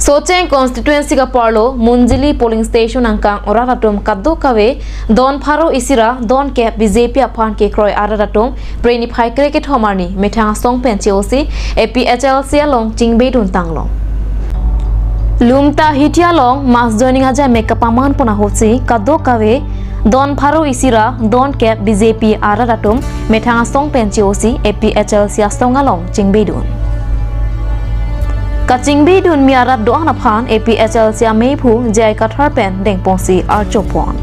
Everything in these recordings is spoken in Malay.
Socheng Constituency ka parlo Munjili polling station angkang oraratum kaddo kawe don pharo isira don ke BJP aphan ke kroi araratum preni phai cricket homarni methang song penchiosi APHLC along kachingbe dun tanglong lumta hitia long mas joining aja mekapaman puna hosi kaddo kawe don pharo isira don ke BJP araratum methang song penchiosi APHLC asong along kachingbe dun kachingbe dun miarat doang naphan APHLC ameipu jai kathar pen deng pongsi archopon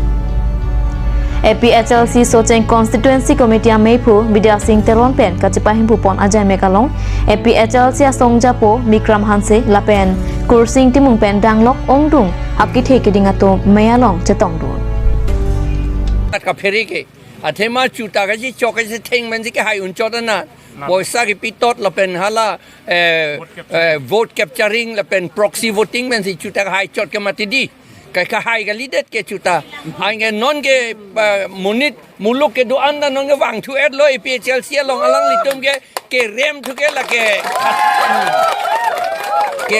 APHLC Socheng Constituency Committee ameipu Bidya Singh Teron pen kachipahim pupon ajai mekalong APHLC asongjapo Mikram Hanse lapen kursing timung pen danglok ongdung hakithe kedingato mayalong chetong dun ka pheri ke athema chuta ga ji chok se theng man ji ke hai un chodana boisa ki pitot lapen hala vote capturing lapen proxy voting men si chuta hai chot ke matidi ka hai ga lidet ke chuta ainge non ke munit muluk ke do anda non ke wang thu et lo APHLC long alang litum ke rem thu ke la ke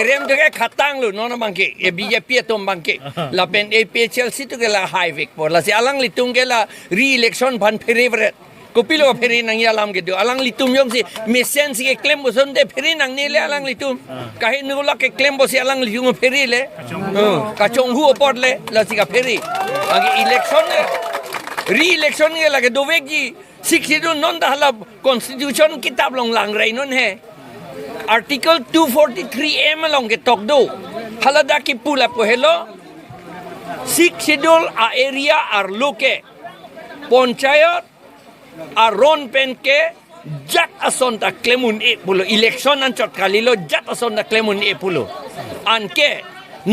rem thu ke khatang lu non bangke BJP tom bangke lapen APHLC tu ke la hai vek por la si alang litum ke la re-election ban favorite Kopilo pheri nang yalam ke do alang litum yong si mesen si claim boson de pheri nang ni le alang litum kahi nula ke claim bosi alang litum pheri le kachong hu opor le la si ka pheri agi election re-election ke la ke do vek ji sikhidu non da hala constitution kitab long lang rai non he article 243 m long ke tok do hala da ki pula po hello sikhidu a area ar loke panchayat aron pen ke jat ason ta klemun e pulo election an chot kalilo jat ason ta klemun e pulo an ke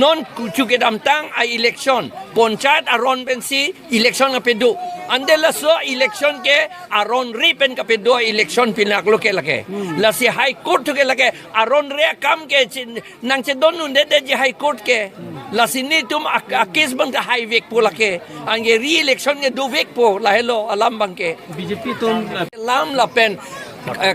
non kuchuke damtang a election panchayat aron pen si election ka pedu andela so election ke aron ri pen ka pedu election pinak lo ke lake la si high court ke lake aron re kam ke nang che don nun de ji high court ke la sini tum akis bang ka high vek po lake ange re election ke do vek po la hello alam bang ke BJP tum lam la pen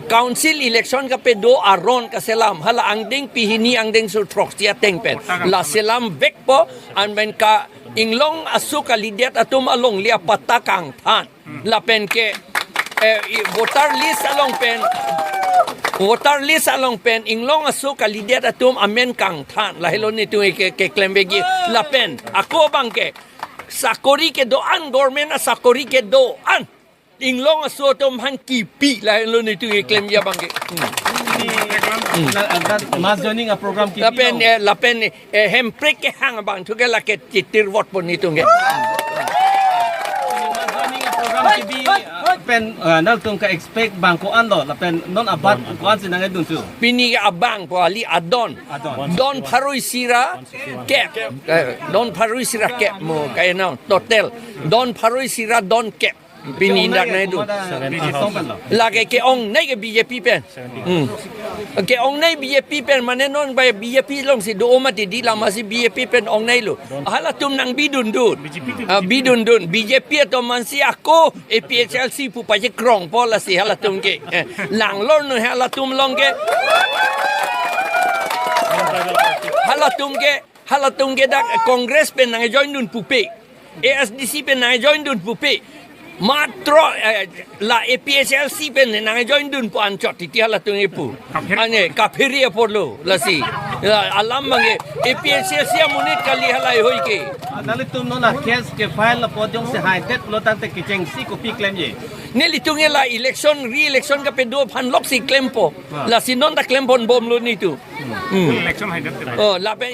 council election ka pedo aron ka selam hala angding pihini angding sul proxy ateng pen la selam vek po an ben ka inglong asuka lidiat atum along lia patakang than la pen ke voter list along pen inglong asuka lidiat atum amen kang than la hello ni tu ke klembegi la pen ako bangke sakori ke do an government sakori ke do an inglong asotom han kipi la hello ni tu ke klem ya bangke mass joining a program ki lapen hemprik ke hang bang tu ke la ke titir vot pon ni tu ke program ki bi pen nal tum ka expect bang ko ando lapen non abat ko an sinang dun tu pini ke abang po ali adon don pharoi sira kep don pharoi sira kep mo kay na total don pharoi sira don kep pini ndak na du lage ke ong nei ke BJP pen ke ong nei BJP pen mane non ba BJP long si do mati di lama si BJP pen ong nei lu hala tum nang bidun dun BJP to man si ako APHLC pu pa je krong po la si hala tum ke lang lor no hala tum long ke hala tum ke da congress pen nang join dun pu pe ASDC pen nang join dun pu pe matro la APHLC pen nang join dun po anchot ti hala tung ipu ane kaphiri porlo la si alam mangi APHLC munit kali halai hoi ke nalit tum non a case ke file la podyong se high debt lo tang te kicheng si ko pi claim ye neli tung la election re-election ka pedo phan lok si claim po la si non da claim bon bom lo ni tu election high debt la pen